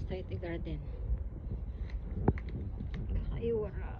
Society Garden. Kakaiwara.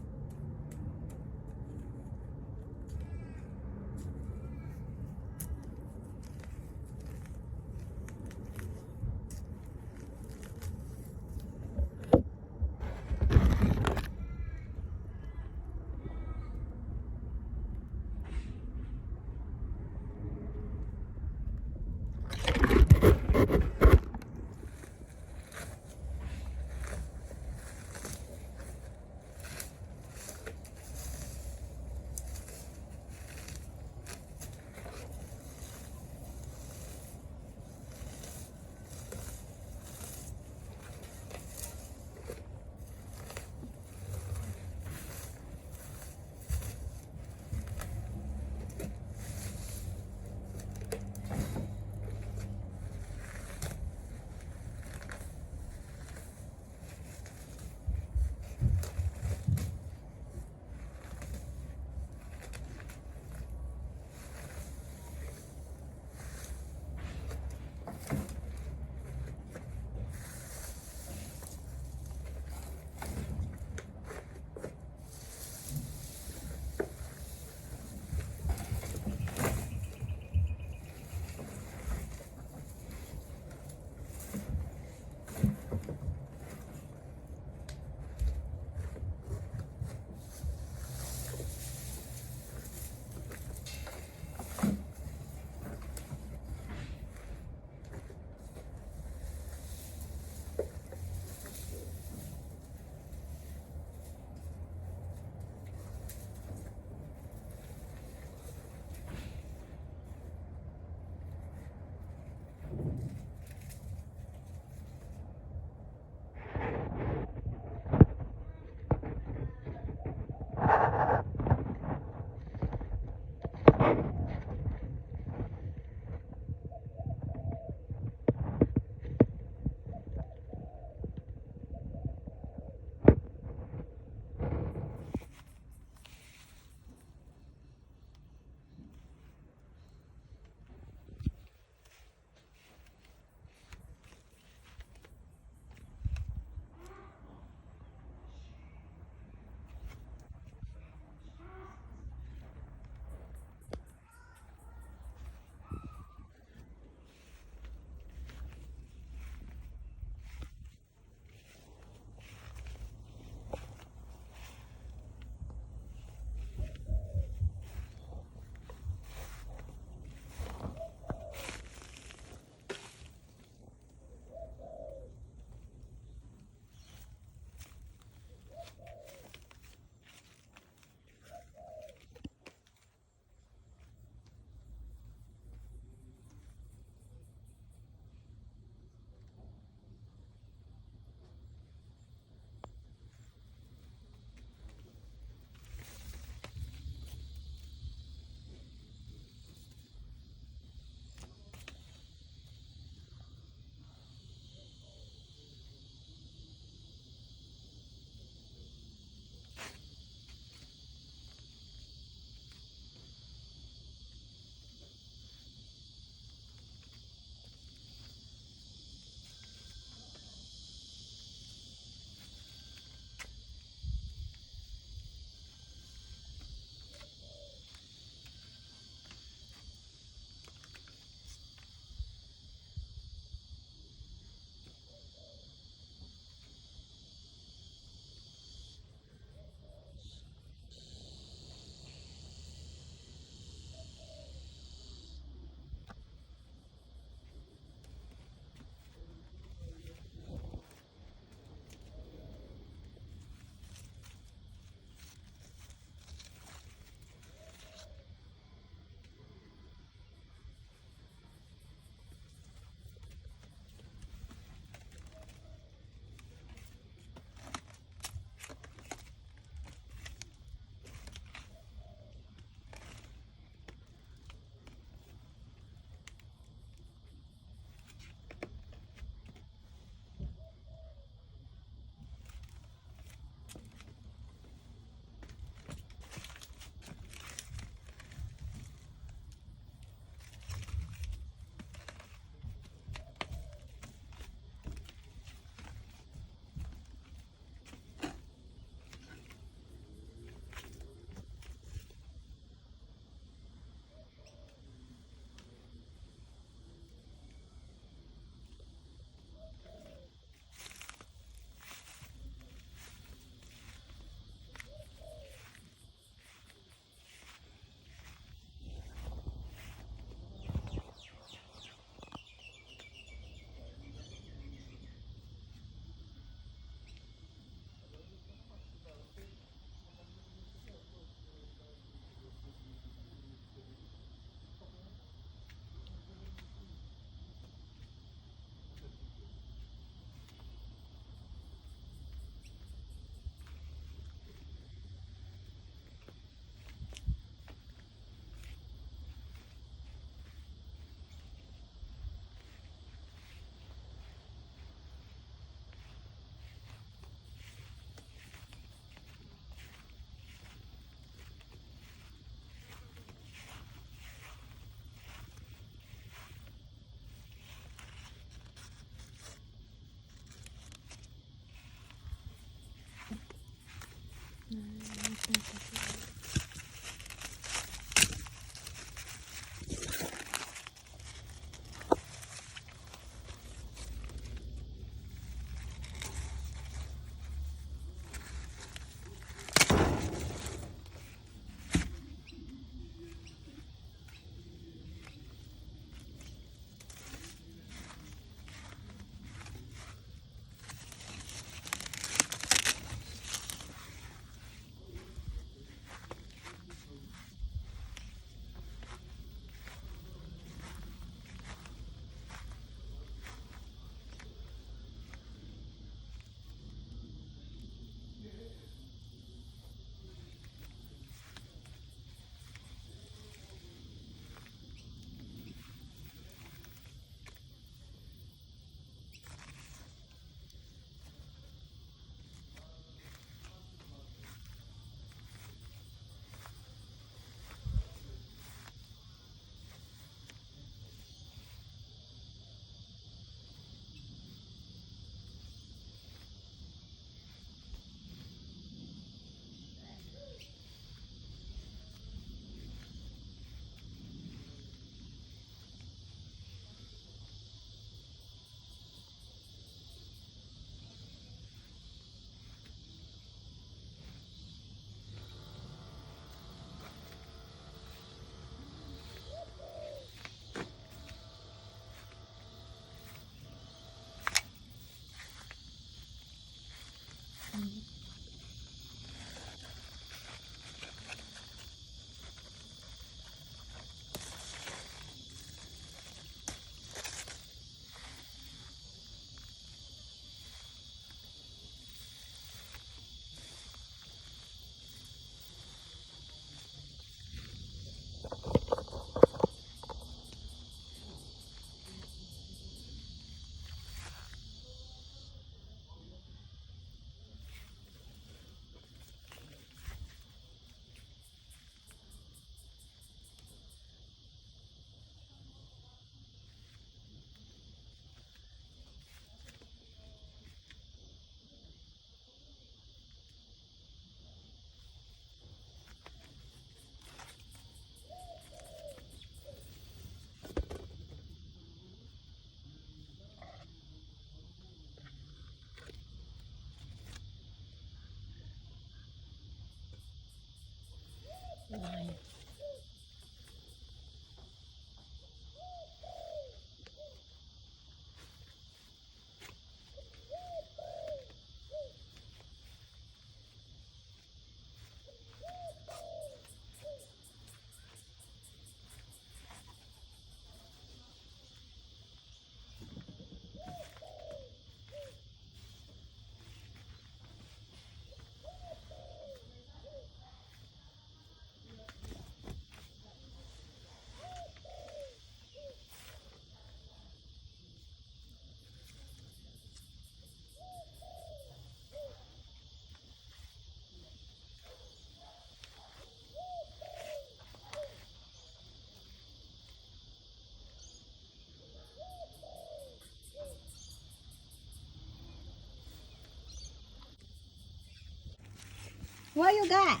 What you got?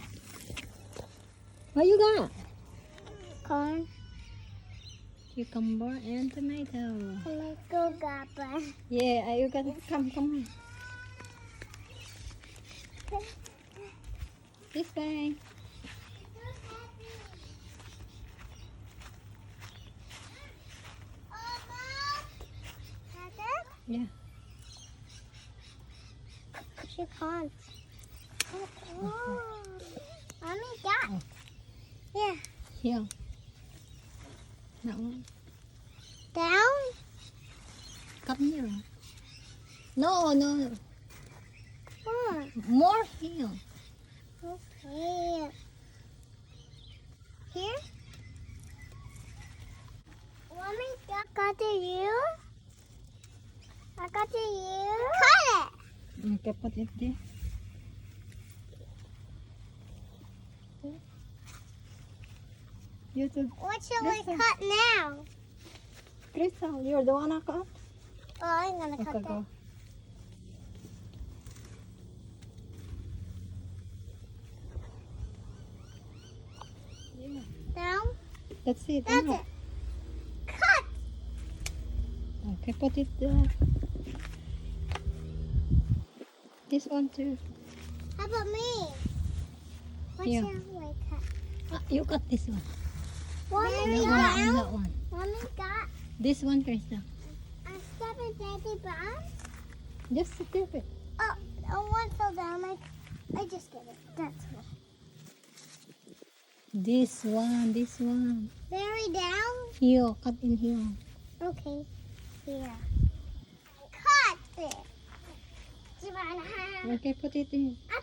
What you got? Corn. Cucumber and tomato. Tomato gabba. Yeah, you got come. This way. Yeah. She can't. Oh. Mommy, that. Oh. Yeah. Here. That one. Down. Come here. No. What? More here. Okay. Here. Mommy, I got to you. I got to you. Cut it. Okay, put it there. You too. What shall I Listen. cut now? Crystal, you're the one I cut? Oh, I'm gonna cut Okay, that. go. That's it. That's No. it. Cut. Okay, put it there. This one too. How about me? What's Yeah. your way cut? You cut this one. Mommy That one and got. that one. Mommy got. This one, Krista. I step in Daddy Brown. Just tip it. Oh, one fell down. I just get it. That's one. This one, this one. Very down. Here, cut in here. Okay. Here. Cut it. Savannah. Okay, put it in. I